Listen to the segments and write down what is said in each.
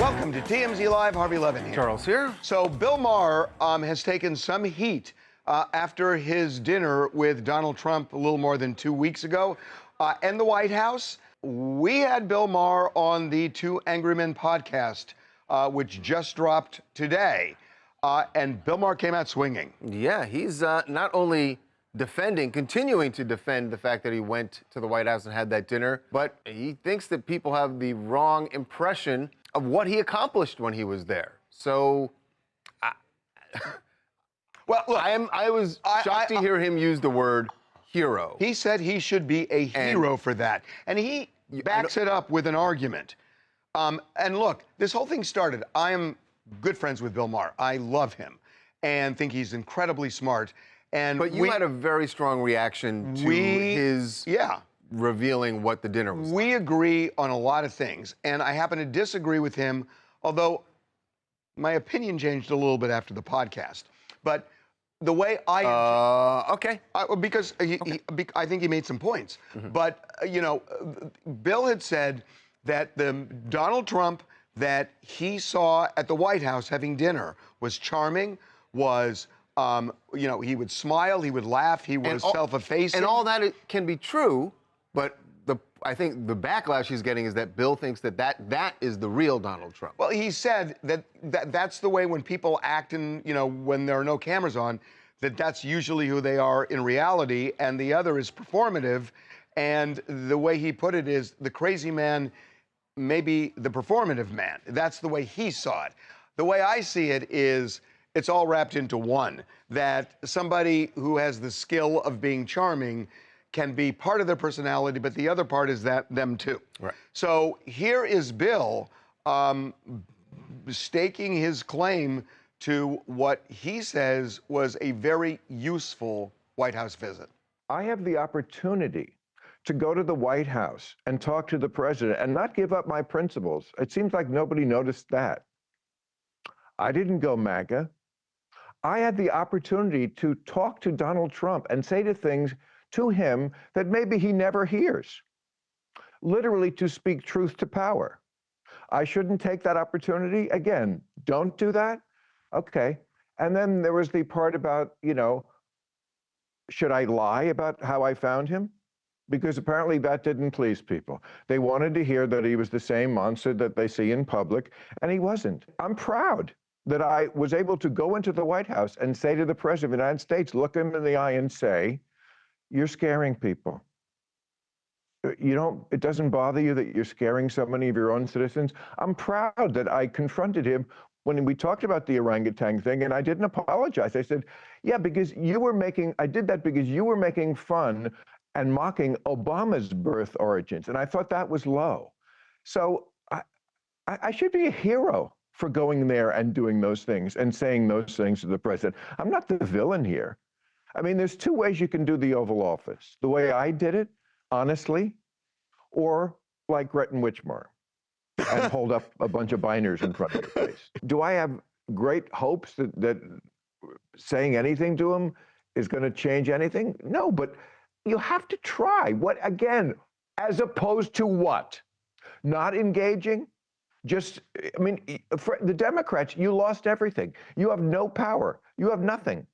Welcome to TMZ Live. Harvey Levin here. Charles here. So Bill Maher has taken some heat after his dinner with Donald Trump a little more than 2 weeks ago and the White House. We had Bill Maher on the Two Angry Men podcast, which just dropped today. And Bill Maher came out swinging. Yeah, he's not only continuing to defend the fact that he went to the White House and had that dinner, but he thinks that people have the wrong impression of what he accomplished when he was there. So, Well, look, I was shocked to hear him use the word hero. He said he should be a hero for that. And he backs it up with an argument. And look, this whole thing started, I am good friends with Bill Maher. I love him and think he's incredibly smart. But you had a very strong reaction to his revealing what the dinner was. We agree on a lot of things, and I happen to disagree with him, although my opinion changed a little bit after the podcast. But the way because I think he made some points. But, you know, Bill had said that the Donald Trump that he saw at the White House having dinner was charming, was... you know, he would smile, he would laugh, he was self-effacing. And all that can be true, but I think the backlash he's getting is that Bill thinks that is the real Donald Trump. Well, he said that's the way when people act in, you know, when there are no cameras on, that's usually who they are in reality, and the other is performative. And the way he put it is the crazy man may be the performative man. That's the way he saw it. The way I see it is, it's all wrapped into one, that somebody who has the skill of being charming can be part of their personality, but the other part is them too. Right. So here is Bill staking his claim to what he says was a very useful White House visit. I have the opportunity to go to the White House and talk to the president and not give up my principles. It seems like nobody noticed that. I didn't go MAGA. I had the opportunity to talk to Donald Trump and say things to him that maybe he never hears. Literally to speak truth to power. I shouldn't take that opportunity? Again, don't do that? Okay. And then there was the part about, you know, should I lie about how I found him? Because apparently that didn't please people. They wanted to hear that he was the same monster that they see in public, and he wasn't. I'm proud that I was able to go into the White House and say to the President of the United States, look him in the eye and say, you're scaring people. It doesn't bother you that you're scaring so many of your own citizens? I'm proud that I confronted him when we talked about the orangutan thing, and I didn't apologize. I said, yeah, because I did that because you were making fun and mocking Obama's birth origins, and I thought that was low. So I should be a hero for going there and doing those things and saying those things to the president. I'm not the villain here. I mean, there's two ways you can do the Oval Office. The way I did it, honestly, or like Gretchen Whitmer and hold up a bunch of binders in front of your face. Do I have great hopes that saying anything to him is going to change anything? No, but you have to try. What, again, as opposed to what? Not engaging? Just, I mean, for the Democrats, you lost everything. You have no power. You have nothing.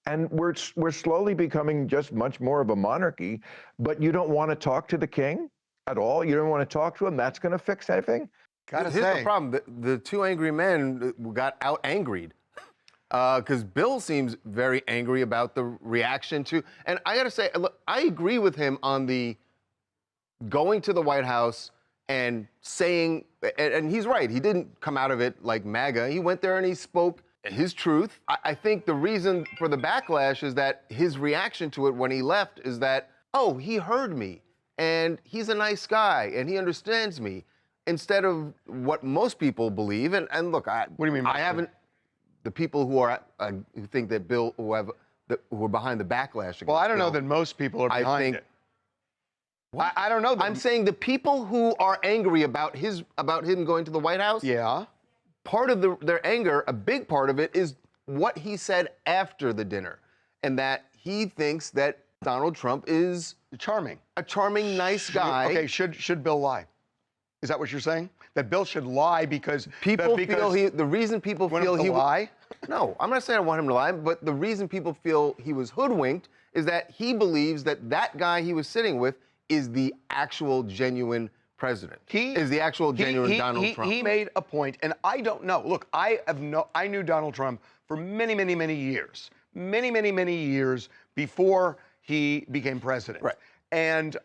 And we're slowly becoming just much more of a monarchy, but you don't want to talk to the king at all? You don't want to talk to him? That's going to fix everything? Here's the problem. The two angry men got out-angried. Because Bill seems very angry about the reaction to, and I got to say, look, I agree with him on the going to the White House and saying, and he's right, he didn't come out of it like MAGA. He went there and he spoke his truth. I think the reason for the backlash is that his reaction to it when he left is that, oh, he heard me, and he's a nice guy, and he understands me, instead of what most people believe. And look, what do you mean? I haven't. The people who who think that Bill, who are behind the backlash. Well, I don't know that most people are behind it. I don't know. I'm saying the people who are angry about him going to the White House. Yeah. Part of their anger, a big part of it, is what he said after the dinner, and that he thinks that Donald Trump is charming, a charming, nice guy. Okay, should Bill lie? Is that what you're saying? That Bill should lie because People because feel the reason people want feel him to lie? No, I'm not saying I want him to lie, but the reason people feel he was hoodwinked is that he believes that that guy he was sitting with is the actual genuine president. Is the actual genuine Donald Trump. He made a point, and I don't know. Look, I knew Donald Trump for many, many, many years. Many, many, many years before he became president. Right. And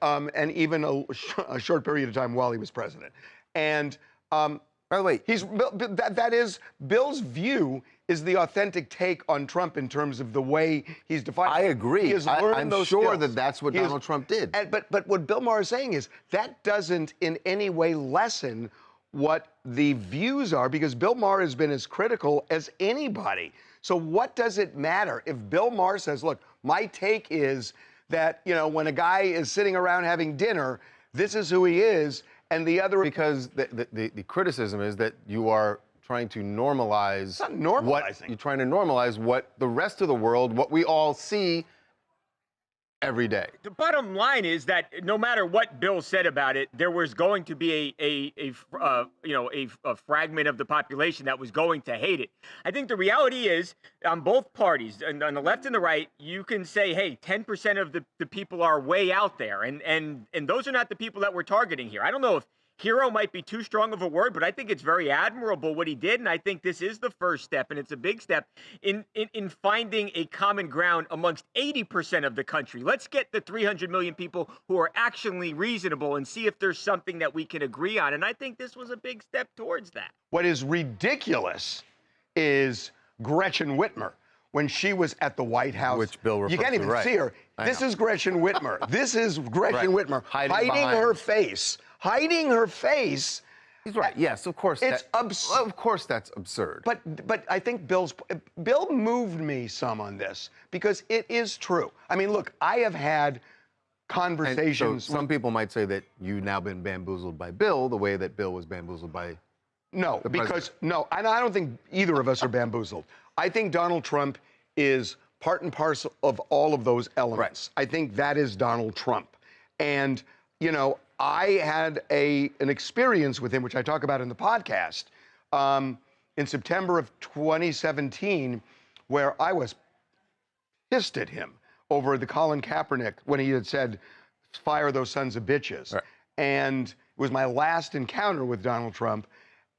even a short period of time while he was president. And by the way, that is Bill's view is the authentic take on Trump in terms of the way he's defined. I agree. He has learned I'm those sure skills. that that's what Donald Trump did. But what Bill Maher is saying is that doesn't in any way lessen what the views are, because Bill Maher has been as critical as anybody. So what does it matter if Bill Maher says, look, my take is that, you know, when a guy is sitting around having dinner, this is who he is, and the other... Because the criticism is that you are trying to normalize... It's not normalizing. You're trying to normalize what the rest of the world, what we all see every day. The bottom line is that no matter what Bill said about it, there was going to be a fragment of the population that was going to hate it. I think the reality is, on both parties, and on the left and the right, you can say, hey, 10% of the people are way out there, and those are not the people that we're targeting here. I don't know if hero might be too strong of a word, but I think it's very admirable what he did, and I think this is the first step, and it's a big step in finding a common ground amongst 80% of the country. Let's get the 300 million people who are actually reasonable and see if there's something that we can agree on, and I think this was a big step towards that. What is ridiculous is Gretchen Whitmer, when she was at the White House. Which Bill refers You can't to, even right. see her. This is Gretchen Whitmer. This is Gretchen Whitmer hiding her face. Hiding her face. He's right. Yes, of course. It's absurd. Of course, that's absurd. But I think Bill moved me some on this because it is true. I mean, look, I have had conversations. So some people might say that you've now been bamboozled by Bill the way that Bill was bamboozled by. No, because no, and I don't think either of us are bamboozled. I think Donald Trump is part and parcel of all of those elements. Right. I think that is Donald Trump. And, you know, I had an experience with him, which I talk about in the podcast, in September of 2017, where I was pissed at him over the Colin Kaepernick when he had said, fire those sons of bitches. Right. And it was my last encounter with Donald Trump.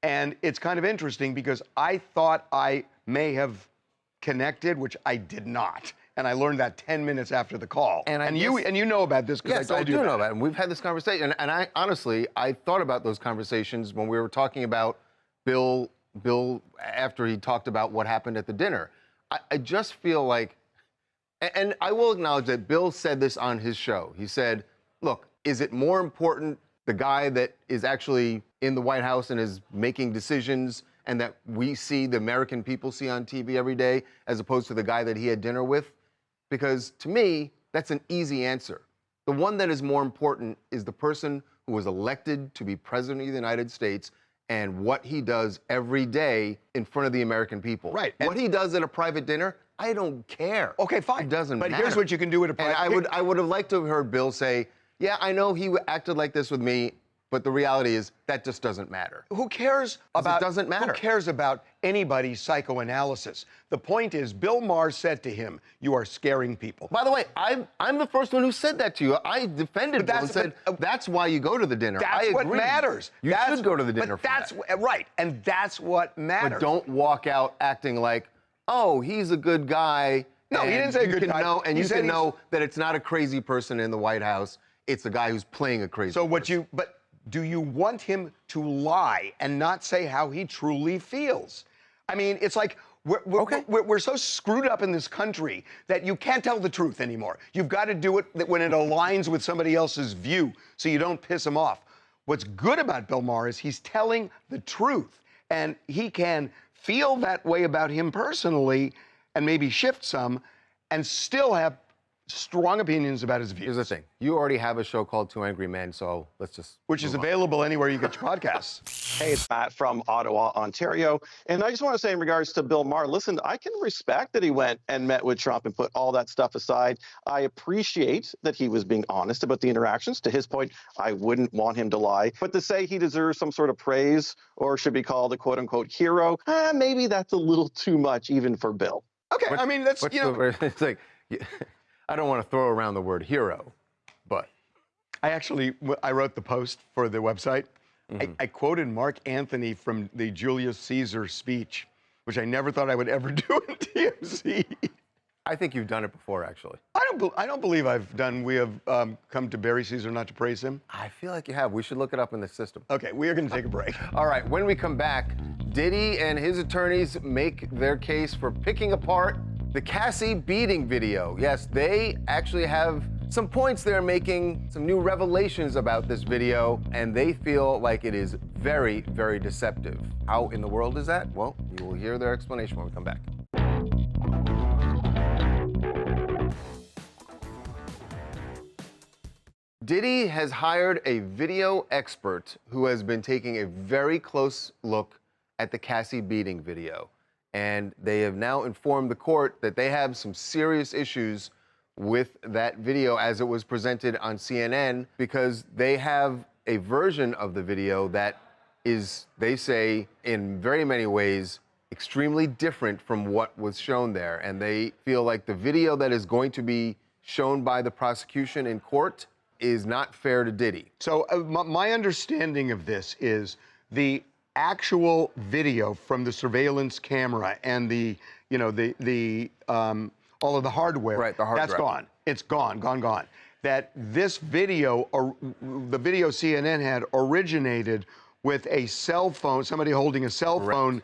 And it's kind of interesting because I thought I may have connected, which I did not. And I learned that 10 minutes after the call. And you know about this because yes, I told you do about know about it. And we've had this conversation. And I honestly, I thought about those conversations when we were talking about Bill after he talked about what happened at the dinner. I just feel like, and I will acknowledge that Bill said this on his show. He said, look, is it more important the guy that is actually in the White House and is making decisions and that we see, the American people see on TV every day, as opposed to the guy that he had dinner with? Because to me, that's an easy answer. The one that is more important is the person who was elected to be president of the United States and what he does every day in front of the American people. Right. What he does at a private dinner, I don't care. Okay, fine. It doesn't matter. But here's what you can do at a private dinner. I would have liked to have heard Bill say, yeah, I know he acted like this with me, but the reality is that just doesn't matter. Who cares about... It doesn't matter. Who cares about anybody's psychoanalysis? The point is, Bill Maher said to him, you are scaring people. By the way, I'm the first one who said that to you. I defended Bill and said, that's why you go to the dinner. That's what matters. You should go to the dinner for that. Right, and that's what matters. But don't walk out acting like, oh, he's a good guy. No, he didn't say good guy. And you can know that it's not a crazy person in the White House. It's a guy who's playing a crazy person. Do you want him to lie and not say how he truly feels? I mean, it's like we're so screwed up in this country that you can't tell the truth anymore. You've got to do it when it aligns with somebody else's view so you don't piss them off. What's good about Bill Maher is he's telling the truth, and he can feel that way about him personally and maybe shift some and still have strong opinions about his views. Here's the thing. You already have a show called Two Angry Men, so let's just Which is available anywhere you get your podcasts. Hey, it's Matt from Ottawa, Ontario. And I just want to say in regards to Bill Maher, listen, I can respect that he went and met with Trump and put all that stuff aside. I appreciate that he was being honest about the interactions. To his point, I wouldn't want him to lie. But to say he deserves some sort of praise or should be called a quote-unquote hero, maybe that's a little too much even for Bill. Okay, I mean, that's, you know. It's like, I don't want to throw around the word hero, but. I wrote the post for the website. I quoted Mark Anthony from the Julius Caesar speech, which I never thought I would ever do in TMZ. I think you've done it before, actually. I don't believe I've done, we have come to bury Caesar, not to praise him. I feel like you have. We should look it up in the system. Okay, we are going to take a break. All right, when we come back, Diddy and his attorneys make their case for picking apart the Cassie beating video. Yes, they actually have some points they're making, some new revelations about this video, and they feel like it is very, very deceptive. How in the world is that? Well, you will hear their explanation when we come back. Diddy has hired a video expert who has been taking a very close look at the Cassie beating video. And they have now informed the court that they have some serious issues with that video as it was presented on CNN because they have a version of the video that is, they say, in very many ways, extremely different from what was shown there. And they feel like the video that is going to be shown by the prosecution in court is not fair to Diddy. So my understanding of this is the actual video from the surveillance camera and the, you know, all of the hardware, right, the hard that's drive. gone. It's gone. That this video, or the video CNN had, originated with a cell phone, somebody holding a cell phone,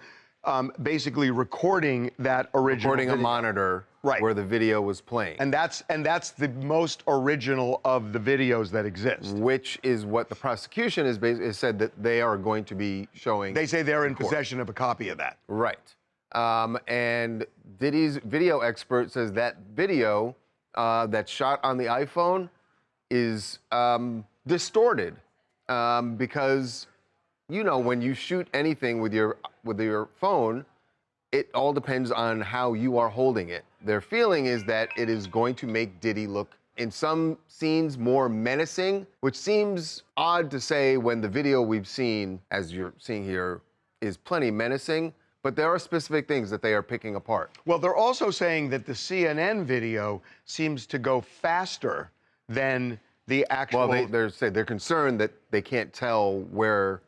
basically recording that original Recording video. a monitor where the video was playing. And that's the most original of the videos that exist. Which is what the prosecution is said that they are going to be showing. They say they're in possession of a copy of that. Right. And Diddy's video expert says that video that's shot on the iPhone is distorted because, you know, when you shoot anything with your phone, it all depends on how you are holding it. Their feeling is that it is going to make Diddy look, in some scenes, more menacing, which seems odd to say when the video we've seen, as you're seeing here, is plenty menacing. But there are specific things that they are picking apart. Well, they're also saying that the CNN video seems to go faster than the actual. Well, they're concerned that they can't tell where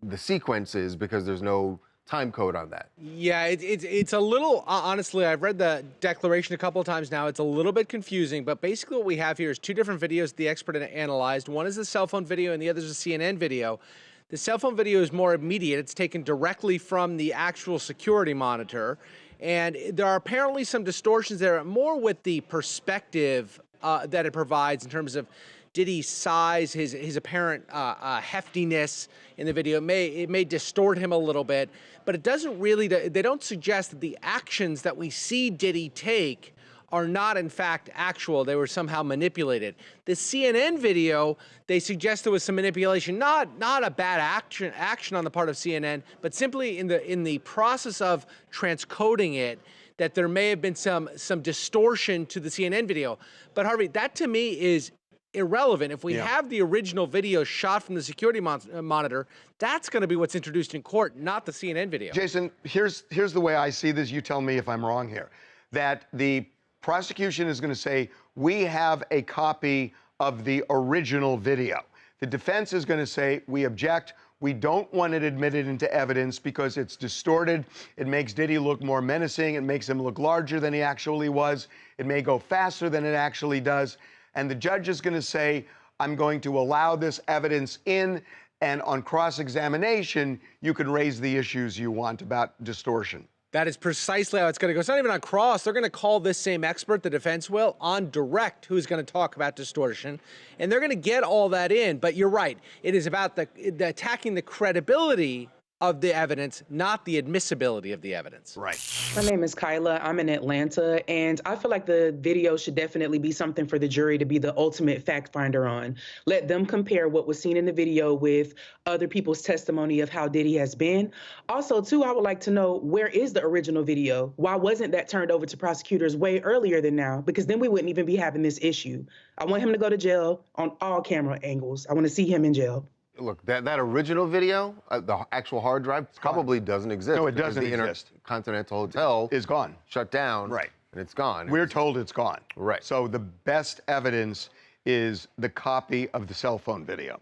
the sequence is because there's no time code on that. Yeah, it's a little, honestly, I've read the declaration a couple of times now. It's a little bit confusing, but basically what we have here is two different videos the expert analyzed. One is the cell phone video and the other is a CNN video. The cell phone video is more immediate. It's taken directly from the actual security monitor. And there are apparently some distortions there, more with the perspective that it provides in terms of Diddy's size, his apparent heftiness in the video. It may distort him a little bit, but it doesn't really, they don't suggest that the actions that we see Diddy take are not in fact actual. They were somehow manipulated. The CNN video, they suggest there was some manipulation, not a bad action on the part of CNN, but simply in the process of transcoding it, that there may have been some distortion to the CNN video. But Harvey, that to me is irrelevant. If we have the original video shot from the security monitor, that's going to be what's introduced in court, not the CNN video. Jason, here's the way I see this. You tell me if I'm wrong here. That the prosecution is going to say, we have a copy of the original video. The defense is going to say, we object. We don't want it admitted into evidence because it's distorted. It makes Diddy look more menacing. It makes him look larger than he actually was. It may go faster than it actually does. And the judge is going to say, I'm going to allow this evidence in, and on cross-examination, you can raise the issues you want about distortion. That is precisely how it's going to go. It's not even on cross. They're going to call this same expert, the defense will, on direct, who's going to talk about distortion. And they're going to get all that in. But you're right. It is about the attacking the credibility of the evidence, not the admissibility of the evidence. Right. My name is Kyla. I'm in Atlanta, and I feel like the video should definitely be something for the jury to be the ultimate fact finder on. Let them compare what was seen in the video with other people's testimony of how Diddy has been. Also, too, I would like to know, where is the original video? Why wasn't that turned over to prosecutors way earlier than now? Because then we wouldn't even be having this issue. I want him to go to jail on all camera angles. I want to see him in jail. Look, that original video, the actual hard drive, probably doesn't exist. No, it because doesn't the exist. Intercontinental Hotel Is gone. shut down. Right. And it's gone. We're told it's gone. Right. So the best evidence is the copy of the cell phone video.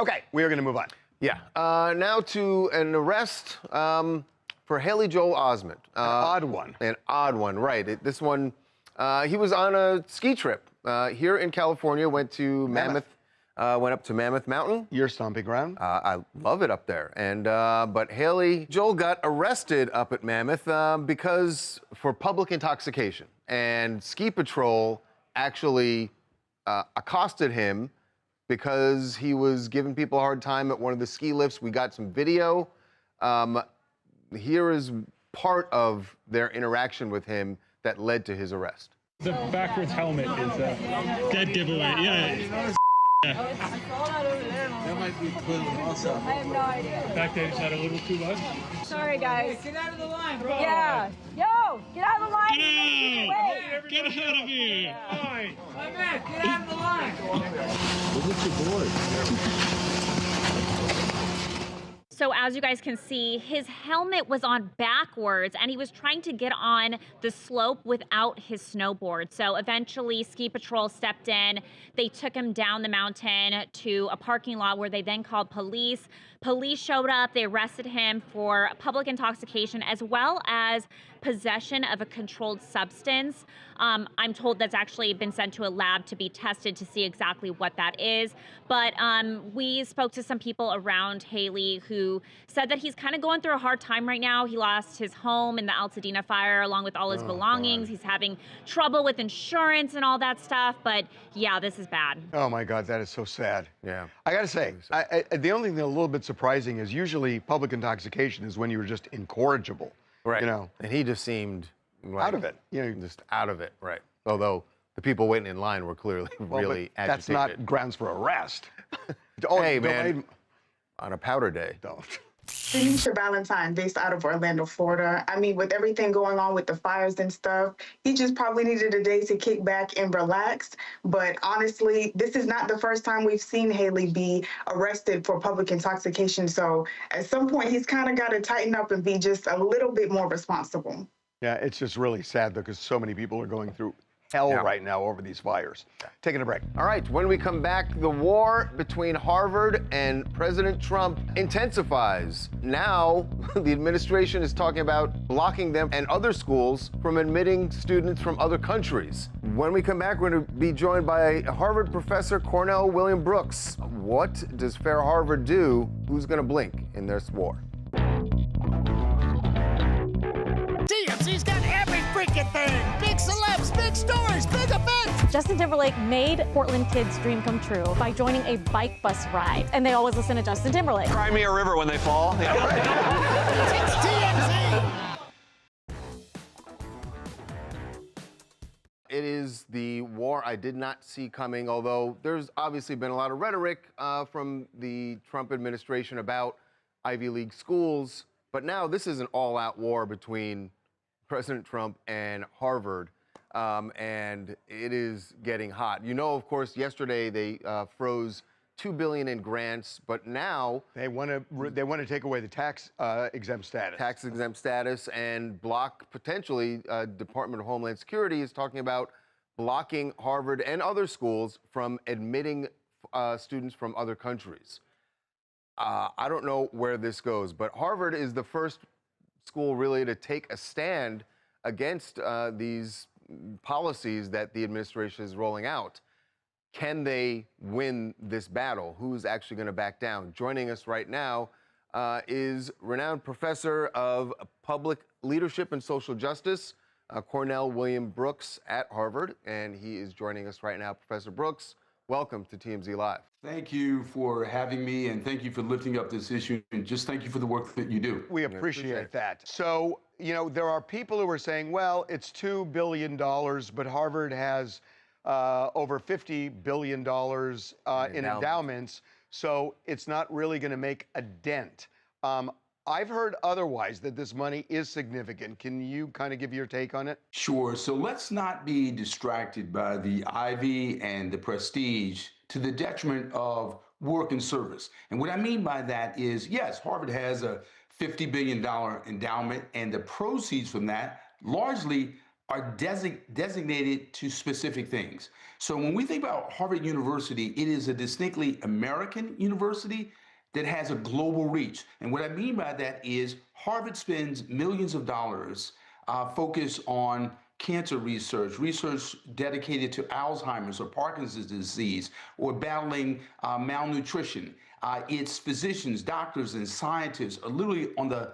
Okay, we are going to move on. Yeah. Now to an arrest for Haley Joel Osment. Odd one. An odd one, right. This one, he was on a ski trip here in California, went to Mammoth. Went up to Mammoth Mountain. Your stomping ground. I love it up there. And but Haley Joel got arrested up at Mammoth because for public intoxication. And Ski Patrol actually accosted him because he was giving people a hard time at one of the ski lifts. We got some video. Here is part of their interaction with him that led to his arrest. The backwards helmet is a dead giveaway. Yeah. That might be cool also. I have no idea. The fact that he's had a little too much. Sorry, guys. Get out of the line, bro. Yeah. Yo, get out of the line. Get out of here. Yeah. All right. My man, get out of the line. Look at your board. So as you guys can see, his helmet was on backwards and he was trying to get on the slope without his snowboard. So eventually Ski Patrol stepped in. They took him down the mountain to a parking lot where they then called police. Police showed up, they arrested him for public intoxication as well as possession of a controlled substance. I'm told that's actually been sent to a lab to be tested to see exactly what that is. But we spoke to some people around Haley who said that he's kind of going through a hard time right now. He lost his home in the Altadena fire along with all his belongings. God. He's having trouble with insurance and all that stuff. But yeah, this is bad. Oh my God, that is so sad. Yeah. I got to say, the only thing that's a little bit surprising is usually public intoxication is when you're just incorrigible. Right. You know, And he just seemed like, out of it. You know, just out of it, right. Although the people waiting in line were clearly well, really but agitated. that's not grounds for arrest. Hey, man, on a powder day. Don't. Signature Valentine, based out of Orlando, Florida. I mean, with everything going on with the fires and stuff, he just probably needed a day to kick back and relax. But honestly, this is not the first time we've seen Haley be arrested for public intoxication. So at some point, he's kind of got to tighten up and be just a little bit more responsible. Yeah, it's just really sad because so many people are going through hell right now over these fires. Taking a break. All right, when we come back, the war between Harvard and President Trump intensifies. Now, the administration is talking about blocking them and other schools from admitting students from other countries. When we come back, we're going to be joined by Harvard professor Cornell William Brooks. What does Fair Harvard do? Who's going to blink in this war? TMZ's got every freaking thing. Big celebs, big stories, big events. Justin Timberlake made Portland kids' dream come true by joining a bike bus ride. And they always listen to Justin Timberlake. Cry me a river when they fall. Yeah, right. It's TMZ. It is the war I did not see coming, although there's obviously been a lot of rhetoric from the Trump administration about Ivy League schools. But now this is an all-out war between President Trump and Harvard, and it is getting hot. You know, of course, yesterday they froze $2 billion in grants, but now they want to take away the tax exempt status. Tax exempt status and block potentially. Department of Homeland Security is talking about blocking Harvard and other schools from admitting students from other countries. I don't know where this goes, but Harvard is the first school really to take a stand against these policies that the administration is rolling out. Can they win this battle? Who's actually going to back down? Joining us right now is renowned professor of public leadership and social justice, Cornell William Brooks at Harvard, and he is joining us right now. Professor Brooks, welcome to TMZ Live. Thank you for having me, and thank you for lifting up this issue, and just thank you for the work that you do. We appreciate that. So, you know, there are people who are saying, well, it's $2 billion, but Harvard has over $50 billion in endowments, so it's not really going to make a dent. I've heard otherwise, that this money is significant. Can you kind of give your take on it? Sure. So let's not be distracted by the ivy and the prestige to the detriment of work and service. And what I mean by that is, yes, Harvard has a $50 billion endowment, and the proceeds from that largely are designated to specific things. So when we think about Harvard University, it is a distinctly American university that has a global reach. And what I mean by that is Harvard spends millions of dollars focused on cancer research dedicated to Alzheimer's or Parkinson's disease, or battling malnutrition. Its physicians, doctors, and scientists are literally on the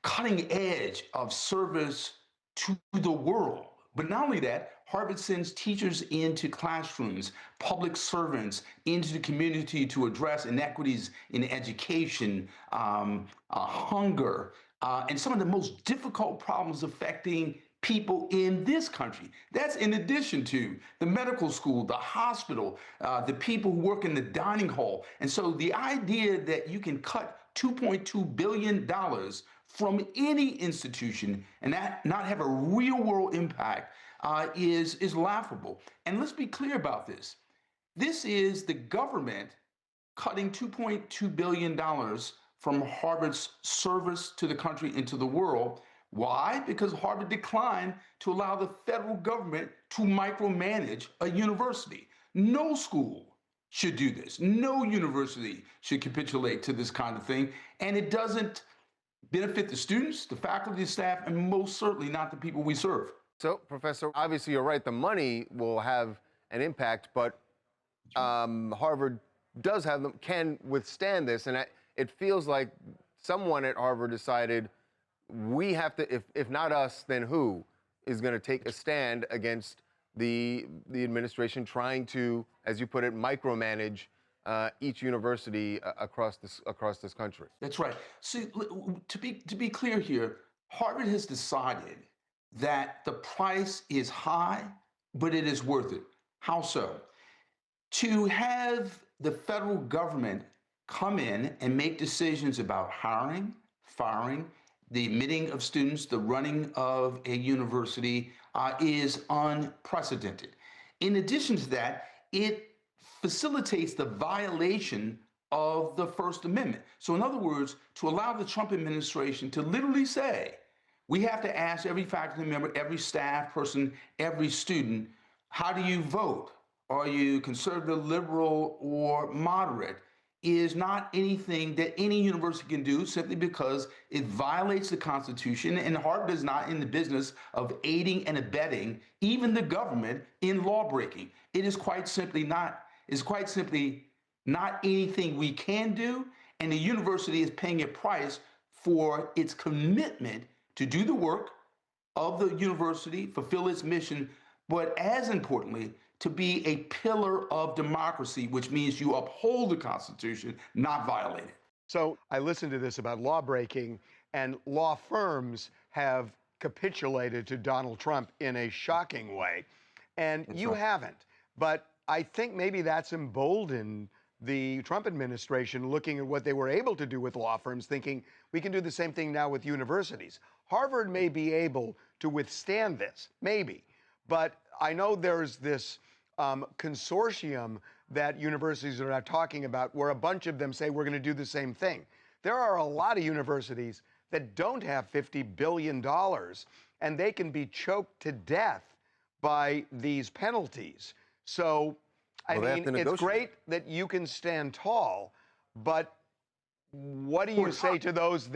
cutting edge of service to the world. But not only that, Harvard sends teachers into classrooms, public servants into the community to address inequities in education, hunger, and some of the most difficult problems affecting people in this country. That's in addition to the medical school, the hospital, the people who work in the dining hall. And so the idea that you can cut $2.2 billion from any institution and that not have a real world impact is laughable. And let's be clear about this. This is the government cutting $2.2 billion from Harvard's service to the country and to the world. Why? Because Harvard declined to allow the federal government to micromanage a university. No school should do this. No university should capitulate to this kind of thing. And it doesn't benefit the students, the faculty, the staff, and most certainly not the people we serve. So, Professor, obviously you're right. The money will have an impact, but Harvard can withstand this. And it feels like someone at Harvard decided we have to, if not us, then who is going to take a stand against the administration trying to, as you put it, micromanage each university across this country? That's right. See, to be clear here, Harvard has decided that the price is high, but it is worth it. How so? To have the federal government come in and make decisions about hiring, firing, the admitting of students, the running of a university is unprecedented. In addition to that, it facilitates the violation of the First Amendment. So in other words, to allow the Trump administration to literally say, we have to ask every faculty member, every staff person, every student, how do you vote? Are you conservative, liberal, or moderate? Is not anything that any university can do simply because it violates the Constitution, and Harvard is not in the business of aiding and abetting even the government in law breaking. It is quite simply not anything we can do, and the university is paying a price for its commitment to do the work of the university, fulfill its mission, but as importantly, to be a pillar of democracy, which means you uphold the Constitution, not violate it. So I listened to this about law breaking, and law firms have capitulated to Donald Trump in a shocking way. And you haven't. But I think maybe that's emboldened the Trump administration looking at what they were able to do with law firms, thinking we can do the same thing now with universities. Harvard may be able to withstand this, maybe. But I know there's this consortium that universities are now talking about where a bunch of them say we're going to do the same thing. There are a lot of universities that don't have $50 billion, and they can be choked to death by these penalties. So, I mean, it's great that you can stand tall, but what do you say to those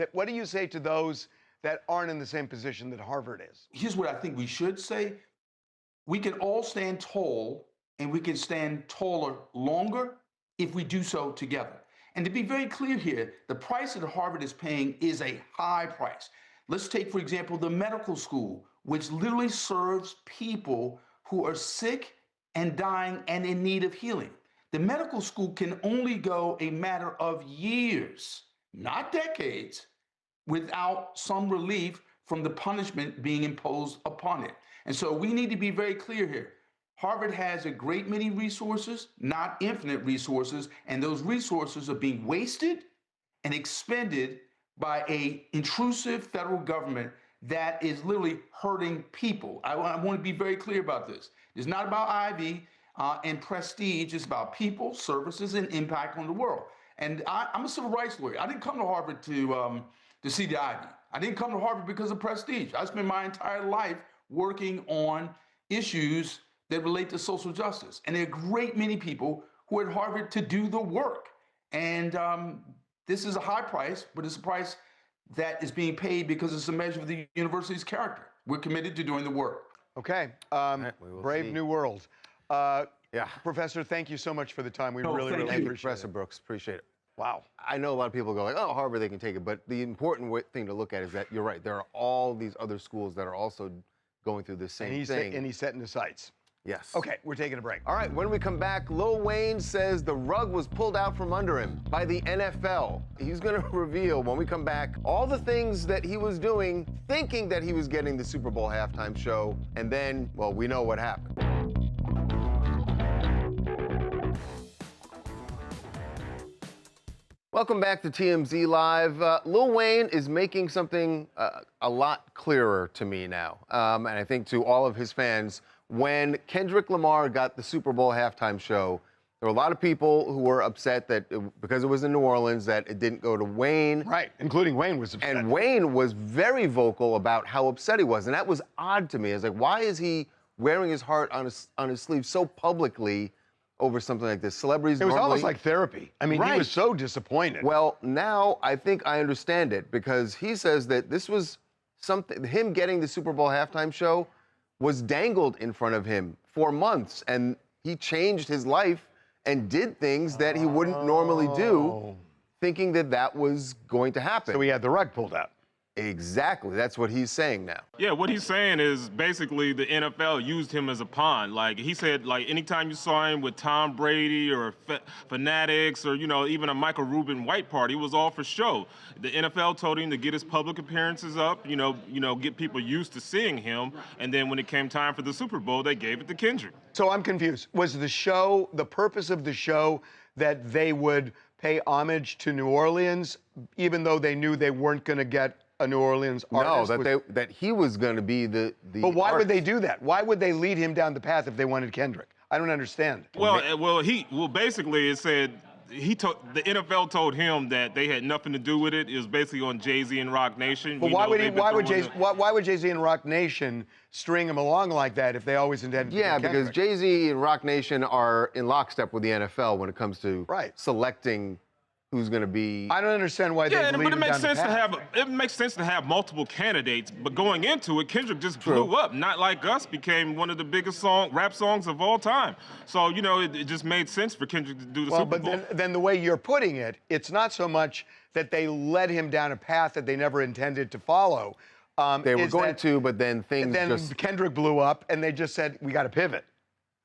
that aren't in the same position that Harvard is? Here's what I think we should say. We can all stand tall, and we can stand taller longer if we do so together. And to be very clear here, the price that Harvard is paying is a high price. Let's take, for example, the medical school, which literally serves people who are sick and dying and in need of healing. the medical school can only go a matter of years, not decades, without some relief from the punishment being imposed upon it. And so we need to be very clear here. Harvard has a great many resources, not infinite resources, and those resources are being wasted and expended by an intrusive federal government that is literally hurting people. I want to be very clear about this. It's not about Ivy and prestige. It's about people, services, and impact on the world. And I'm a civil rights lawyer. I didn't come to Harvard to see the Ivy. I didn't come to Harvard because of prestige. I spent my entire life working on issues that relate to social justice. And there are a great many people who are at Harvard to do the work. And this is a high price, but it's a price that is being paid because it's a measure of the university's character. We're committed to doing the work. Okay, brave new world. Professor, thank you so much for the time. We really appreciate it. Professor Brooks, appreciate it. Wow. I know a lot of people go like, oh, Harvard, they can take it. But the important thing to look at is that you're right. There are all these other schools that are also going through the same thing. And he's setting the sights. Yes. Okay, we're taking a break. All right, when we come back, Lil Wayne says the rug was pulled out from under him by the NFL. He's going to reveal, when we come back, all the things that he was doing, thinking that he was getting the Super Bowl halftime show, and then, well, we know what happened. Welcome back to TMZ Live. Lil Wayne is making something a lot clearer to me now, and I think to all of his fans. When Kendrick Lamar got the Super Bowl halftime show, there were a lot of people who were upset that because it was in New Orleans, that it didn't go to Wayne. Right, including Wayne was upset. And Wayne was very vocal about how upset he was, and that was odd to me. I was like, why is he wearing his heart on his sleeve so publicly over something like this? Celebrities normally... It was normally... almost like therapy. I mean, he was so disappointed. Well, now I think I understand it, because he says that this was something, him getting the Super Bowl halftime show was dangled in front of him for months, and he changed his life and did things that he wouldn't normally do, thinking that that was going to happen. So he had the rug pulled out. Exactly. That's what he's saying now. Yeah, what he's saying is basically the NFL used him as a pawn. Like, he said, like, anytime you saw him with Tom Brady or Fanatics or, you know, even a Michael Rubin White Party, it was all for show. The NFL told him to get his public appearances up, you know, get people used to seeing him. And then when it came time for the Super Bowl, they gave it to Kendrick. So I'm confused. Was the purpose of the show that they would pay homage to New Orleans, even though they knew they weren't going to get a New Orleans artist? No, that he was going to be the But why artist. would they do that? Why would they lead him down the path if they wanted Kendrick? I don't understand. Well, basically it said the NFL told him that they had nothing to do with it. It was basically on Jay-Z and Rock Nation. But why would Jay-Z and Rock Nation string him along like that if they always intended to Yeah, get because Kendrick? Jay-Z and Rock Nation are in lockstep with the NFL when it comes to selecting who's going to be. I don't understand why they lead but it him makes down sense the path. it makes sense to have multiple candidates. But going into it, Kendrick just blew up. Not Like Us became one of the biggest rap songs of all time. So it just made sense for Kendrick to do the Super Bowl. But then the way you're putting it, it's not so much that they led him down a path that they never intended to follow. They were going to, but then things just... Kendrick blew up, and they just said, we got to pivot.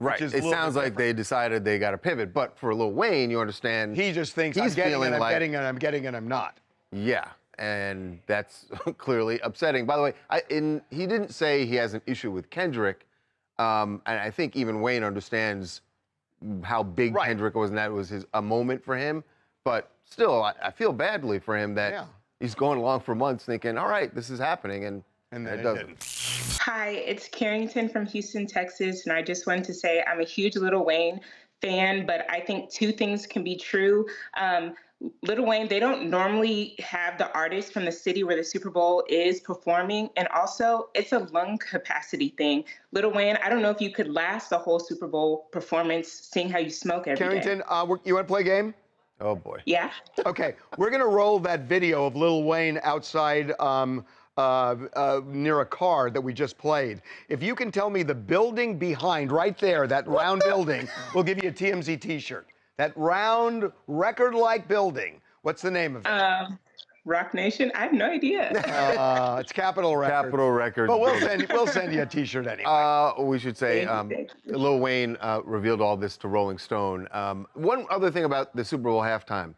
Right. It sounds like they decided they got to pivot. But for Lil Wayne, you understand... He just thinks, I'm getting it, I'm getting it, I'm not. Yeah, and that's clearly upsetting. By the way, he didn't say he has an issue with Kendrick, and I think even Wayne understands how big Kendrick was, and that was a moment for him. But still, I feel badly for him that he's going along for months thinking, all right, this is happening, and it doesn't. Hi, it's Carrington from Houston, Texas, and I just wanted to say I'm a huge Lil Wayne fan, but I think two things can be true. Lil Wayne, they don't normally have the artist from the city where the Super Bowl is performing, and also it's a lung capacity thing. Lil Wayne, I don't know if you could last the whole Super Bowl performance seeing how you smoke every day. Carrington, you want to play a game? Oh, boy. Yeah. Okay, we're going to roll that video of Lil Wayne outside near a car that we just played. If you can tell me the building behind, right there, that round building, we'll give you a TMZ t-shirt. That round, record-like building. What's the name of it? Rock Nation? I have no idea. It's Capitol Records. Capitol Records. But we'll send you a T-shirt anyway. We should say Lil Wayne revealed all this to Rolling Stone. One other thing about the Super Bowl halftime.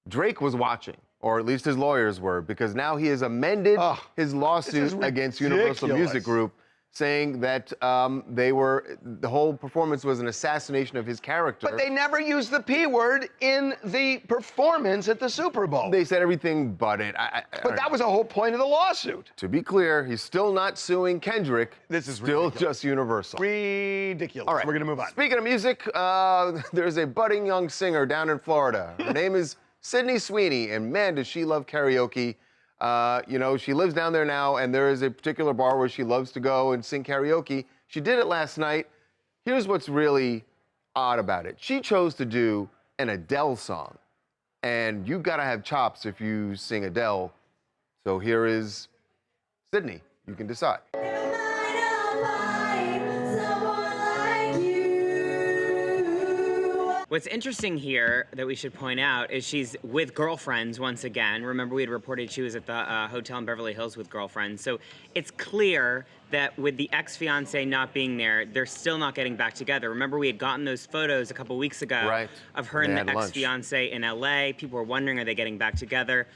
Drake was watching, or at least his lawyers were, because now he has amended his lawsuit against Universal Music Group, saying that the whole performance was an assassination of his character. But they never used the P word in the performance at the Super Bowl. They said everything but it. But that was the whole point of the lawsuit. To be clear, he's still not suing Kendrick. This is still ridiculous. Just Universal. Ridiculous. All right, we're going to move on. Speaking of music, there's a budding young singer down in Florida. Her name is Sydney Sweeney, and man, does she love karaoke. She lives down there now, and there is a particular bar where she loves to go and sing karaoke. She did it last night. Here's what's really odd about it. She chose to do an Adele song, and you've got to have chops if you sing Adele. So here is Sydney. You can decide. What's interesting here that we should point out is she's with girlfriends once again. Remember, we had reported she was at the hotel in Beverly Hills with girlfriends. So it's clear that with the ex-fiance not being there, they're still not getting back together. Remember, we had gotten those photos a couple weeks ago of her and the ex-fiance in LA. People were wondering, are they getting back together?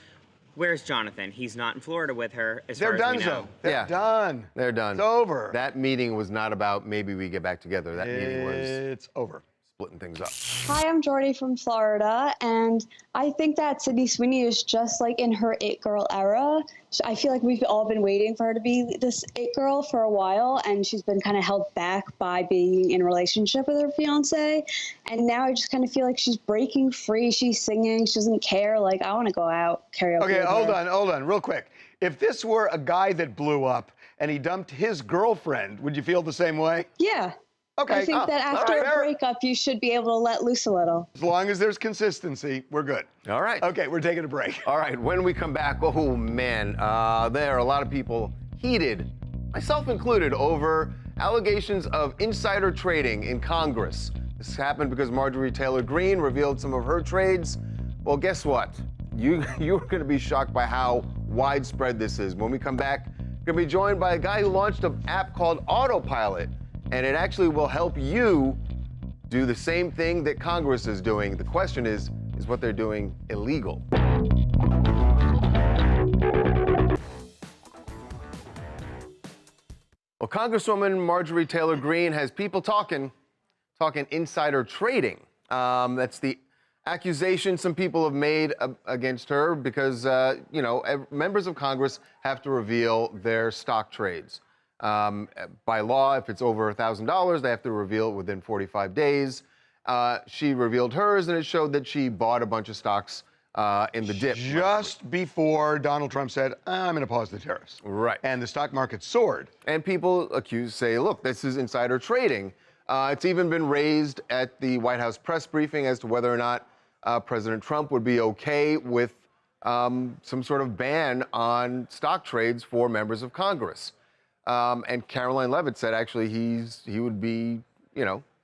Where's Jonathan? He's not in Florida with her, as far as we know. They're done. They're done. It's over. That meeting was not about maybe we get back together. That meeting was... It's over. Splitting things up. Hi, I'm Jordy from Florida, and I think that Sydney Sweeney is just like in her It Girl era. I feel like we've all been waiting for her to be this It Girl for a while, and she's been kind of held back by being in a relationship with her fiance. And now I just kind of feel like she's breaking free. She's singing. She doesn't care. Like, I want to go out karaoke. Okay, with hold her. on, real quick. If this were a guy that blew up and he dumped his girlfriend, would you feel the same way? Yeah. Okay. I think that after a breakup, you should be able to let loose a little. As long as there's consistency, we're good. All right. Okay, we're taking a break. All right, when we come back, oh man, there are a lot of people heated, myself included, over allegations of insider trading in Congress. This happened because Marjorie Taylor Greene revealed some of her trades. Well, guess what? You're going to be shocked by how widespread this is. When we come back, we're going to be joined by a guy who launched an app called Autopilot. And it actually will help you do the same thing that Congress is doing. The question is what they're doing illegal? Well, Congresswoman Marjorie Taylor Greene has people talking insider trading. That's the accusation some people have made against her because, members of Congress have to reveal their stock trades. By law, if it's over $1,000, they have to reveal it within 45 days. She revealed hers, and it showed that she bought a bunch of stocks in the dip. Just before Donald Trump said, I'm going to pause the tariffs. Right. And the stock market soared. And people say, look, this is insider trading. It's even been raised at the White House press briefing as to whether or not President Trump would be okay with some sort of ban on stock trades for members of Congress. And Caroline Leavitt said actually he would be,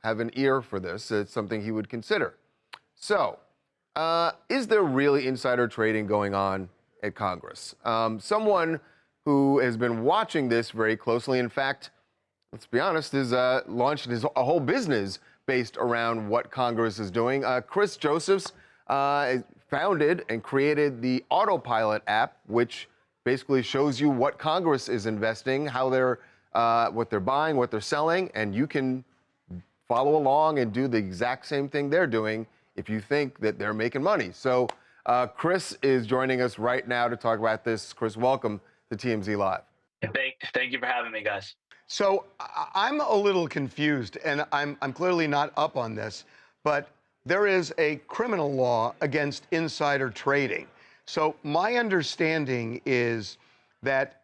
have an ear for this. It's something he would consider. So, is there really insider trading going on at Congress? Someone who has been watching this very closely, in fact, let's be honest, has launched a whole business based around what Congress is doing. Chris Josephs founded and created the Autopilot app, which basically shows you what Congress is investing, how they're, what they're buying, what they're selling, and you can follow along and do the exact same thing they're doing if you think that they're making money. So Chris is joining us right now to talk about this. Chris, welcome to TMZ Live. Thank you for having me, guys. So I'm a little confused, and I'm clearly not up on this, but there is a criminal law against insider trading. So my understanding is that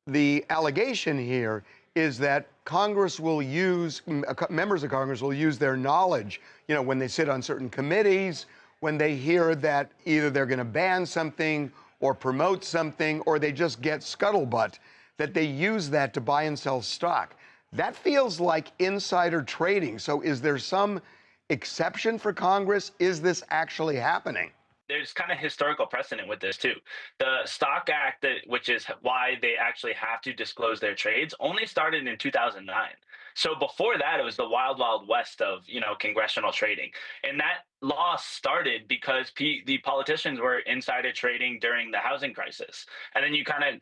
the allegation here is that Congress will use, members of Congress will use their knowledge, when they sit on certain committees, when they hear that either they're going to ban something or promote something, or they just get scuttlebutt, that they use that to buy and sell stock. That feels like insider trading. So is there some exception for Congress? Is this actually happening? there's kind of historical precedent with this too. The Stock Act, which is why they actually have to disclose their trades, only started in 2009. So before that, it was the wild, wild west of, congressional trading. And that law started because the politicians were insider trading during the housing crisis. And then you kind of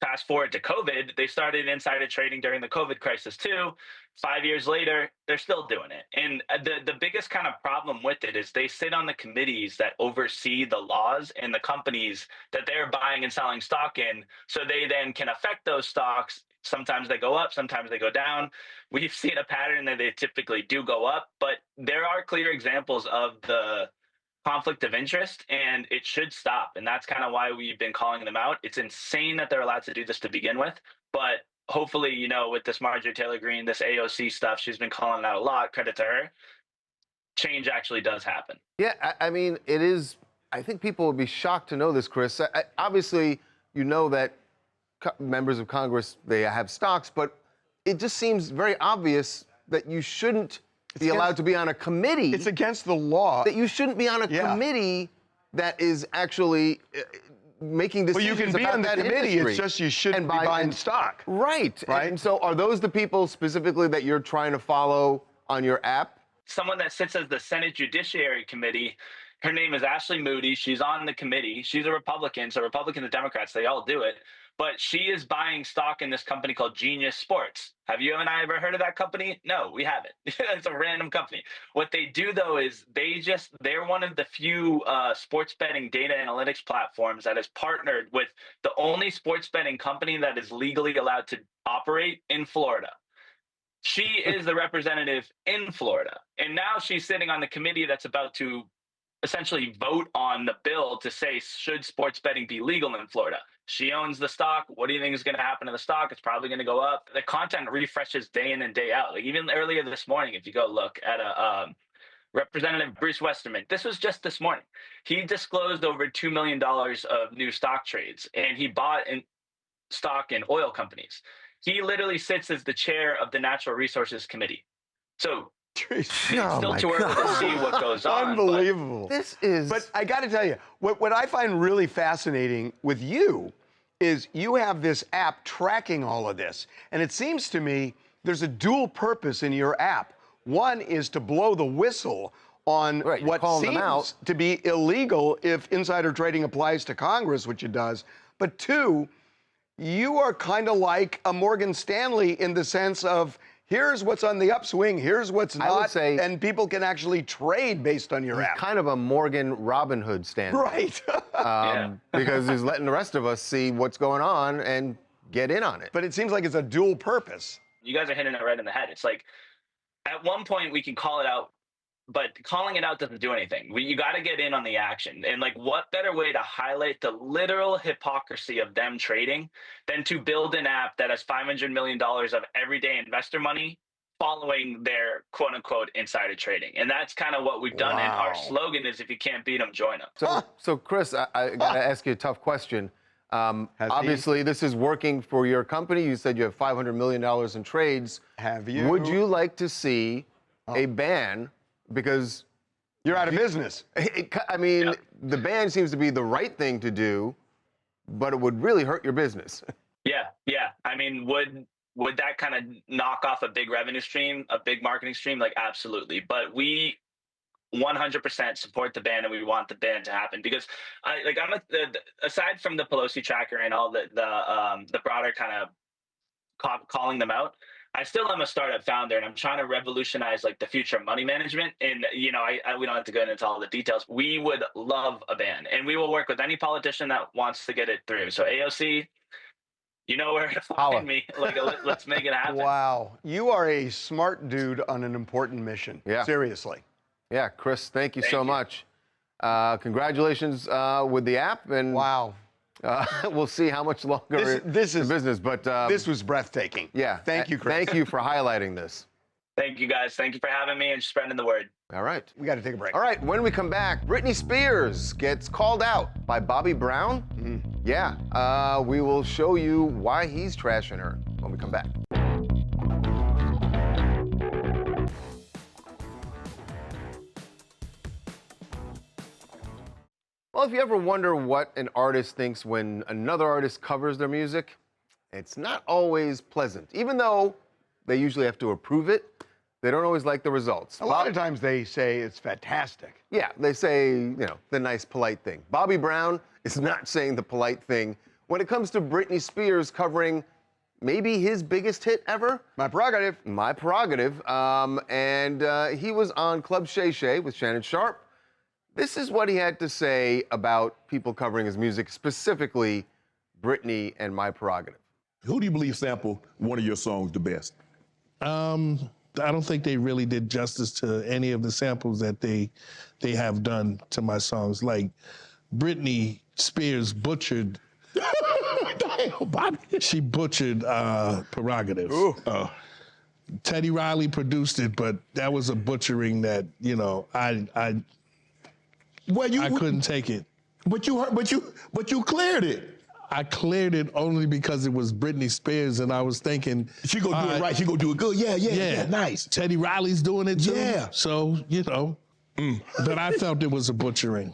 fast forward to COVID, they started insider trading during the COVID crisis too. 5 years later, they're still doing it. And the biggest kind of problem with it is they sit on the committees that oversee the laws and the companies that they're buying and selling stock in, so they then can affect those stocks. Sometimes they go up, sometimes they go down. We've seen a pattern that they typically do go up, but there are clear examples of the conflict of interest, and it should stop. And that's kind of why we've been calling them out. It's insane that they're allowed to do this to begin with, but hopefully, with this Marjorie Taylor Greene, this AOC stuff, she's been calling it out a lot, credit to her, change actually does happen. Yeah, I mean, it is, I think people would be shocked to know this, Chris. Obviously, that members of Congress, they have stocks, but it just seems very obvious that you shouldn't be allowed to be on a committee. It's against the law. That you shouldn't be on a committee that is actually making decisions about that. Well, you can be on the committee, industry. it's just you shouldn't be buying stock. Right. And so are those the people specifically that you're trying to follow on your app? Someone that sits as the Senate Judiciary Committee, her name is Ashley Moody. She's on the committee. She's a Republican, so Republicans and Democrats, they all do it. But she is buying stock in this company called Genius Sports. Have you and I ever heard of that company? No, we haven't. It's a random company. What they do, though, is they're one of the few sports betting data analytics platforms that has partnered with the only sports betting company that is legally allowed to operate in Florida. She is the representative in Florida. And now she's sitting on the committee that's about to essentially vote on the bill to say, should sports betting be legal in Florida? She owns the stock. What do you think is going to happen to the stock? It's probably going to go up. The content refreshes day in and day out. Like even earlier this morning, if you go look at Representative Bruce Westerman, this was just this morning. He disclosed over $2 million of new stock trades, and he bought in stock in oil companies. He literally sits as the chair of the Natural Resources Committee. So it's still too early to see what goes on. Unbelievable. But But I got to tell you, what I find really fascinating with you is you have this app tracking all of this. And it seems to me there's a dual purpose in your app. One is to blow the whistle on what seems to be illegal if insider trading applies to Congress, which it does. But two, you are kind of like a Morgan Stanley in the sense of, here's what's on the upswing, here's what's not, I would say, and people can actually trade based on your app. Kind of a Morgan Robin Hood stand. Right. Because he's letting the rest of us see what's going on and get in on it. But it seems like it's a dual purpose. You guys are hitting it right in the head. It's like, at one point we can call it out, but calling it out doesn't do anything. You got to get in on the action. And like, what better way to highlight the literal hypocrisy of them trading than to build an app that has $500 million of everyday investor money following their quote unquote insider trading. And that's kind of what we've done. And our slogan is, if you can't beat them, join them. So Chris, I got to ask you a tough question. Obviously, this is working for your company. You said you have $500 million in trades. Have you? Would you like to see a ban? Because you're out of business. I mean, the ban seems to be the right thing to do, but it would really hurt your business. Yeah. I mean, would that kind of knock off a big revenue stream, a big marketing stream? Like, absolutely. But we 100% support the ban, and we want the ban to happen because, aside from the Pelosi tracker and all the broader kind of calling them out, I still am a startup founder, and I'm trying to revolutionize like the future of money management. And we don't have to go into all the details. We would love a ban, and we will work with any politician that wants to get it through. So AOC, you know where to find me. Like, let's make it happen. Wow, you are a smart dude on an important mission. Yeah, seriously. Yeah, Chris, thank you so much. Congratulations with the app, and wow. We'll see how much longer this is business, but this was breathtaking. Yeah, thank you, Chris. Thank you for highlighting this. Thank you, guys. Thank you for having me and spreading the word. All right, we got to take a break. All right, when we come back, Britney Spears gets called out by Bobby Brown. Yeah, we will show you why he's trashing her when we come back. Well, if you ever wonder what an artist thinks when another artist covers their music, it's not always pleasant. Even though they usually have to approve it, they don't always like the results. A lot of times they say it's fantastic. Yeah, they say, the nice, polite thing. Bobby Brown is not saying the polite thing when it comes to Britney Spears covering maybe his biggest hit ever. My Prerogative. My Prerogative. And he was on Club Shay Shay with Shannon Sharp. This is what he had to say about people covering his music, specifically Britney and My Prerogative. Who do you believe sampled one of your songs the best? I don't think they really did justice to any of the samples that they have done to my songs. Like Britney Spears butchered. She butchered Prerogative. Teddy Riley produced it, but that was a butchering that I couldn't take it. But you cleared it. I cleared it only because it was Britney Spears, and I was thinking she gonna do it right. She gonna do it good. Yeah, nice. Teddy Riley's doing it too. Yeah. So but I felt it was a butchering.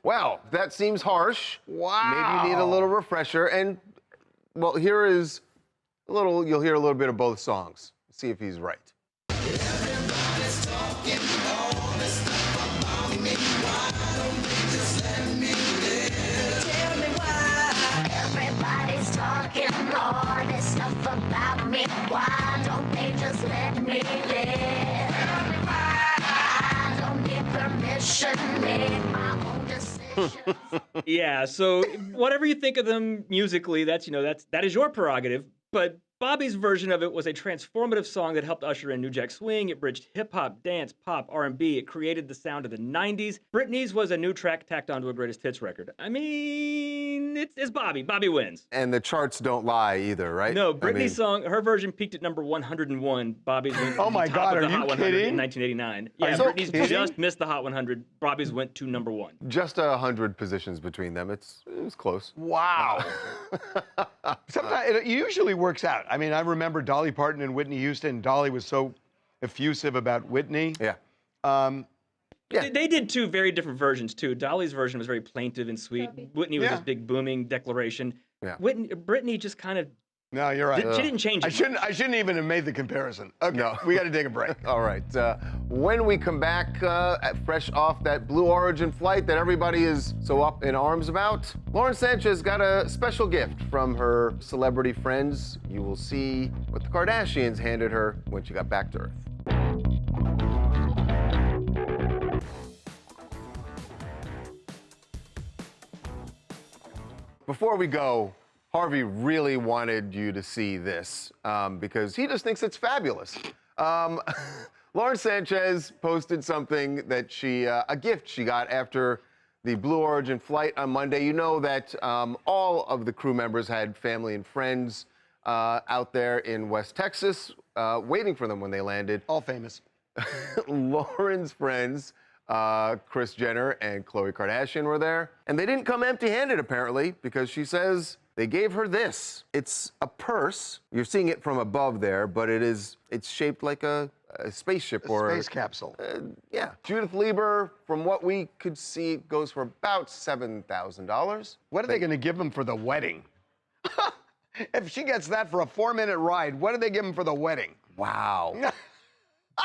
Wow, that seems harsh. Wow. Maybe you need a little refresher. And well, here is a little. You'll hear a little bit of both songs. See if he's right. Everybody's talking all this stuff about me. Why don't they just let me live? Tell me why. Everybody's talking all this stuff about me. Why don't they just let me live? Tell me why. I don't need permission, make my own decisions. Yeah, so whatever you think of them musically, that is your prerogative. But Bobby's version of it was a transformative song that helped usher in New Jack Swing. It bridged hip-hop, dance, pop, R&B. It created the sound of the 90s. Britney's was a new track tacked onto a greatest hits record. I mean, it's Bobby. Bobby wins. And the charts don't lie either, right? No, Britney's song, her version peaked at number 101. Bobby's went to Oh my the top God, of the are you Hot 100 kidding? in 1989. Yeah, you Britney's kidding? just missed the Hot 100. Bobby's went to number 1. Just 100 positions between them. It was close. Wow. Sometimes it usually works out. I mean, I remember Dolly Parton and Whitney Houston. Dolly was so effusive about Whitney. Yeah. They did two very different versions, too. Dolly's version was very plaintive and sweet. Whitney was this big booming declaration. Yeah. Britney just kind of... No, you're right. She didn't change it. I shouldn't even have made the comparison. Okay, No. we got to take a break. All right. When we come back, fresh off that Blue Origin flight that everybody is so up in arms about, Lauren Sanchez got a special gift from her celebrity friends. You will see what the Kardashians handed her when she got back to Earth. Before we go, Harvey really wanted you to see this because he just thinks it's fabulous. Lauren Sanchez posted something that a gift she got after the Blue Origin flight on Monday. You know that all of the crew members had family and friends out there in West Texas waiting for them when they landed. All famous. Lauren's friends, Kris Jenner and Khloe Kardashian were there. And they didn't come empty-handed, apparently, because she says they gave her this. It's a purse. You're seeing it from above there, but it's shaped like a spaceship or space capsule. Yeah. Judith Lieber, from what we could see, goes for about $7,000. What are they going to give them for the wedding? If she gets that for a 4-minute ride, what do they give them for the wedding? Wow.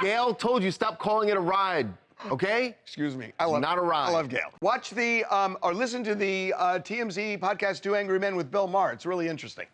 Gail told you stop calling it a ride. Okay? Excuse me. Not a ride. I love Gail. Watch or listen to the TMZ podcast, Two Angry Men with Bill Maher. It's really interesting.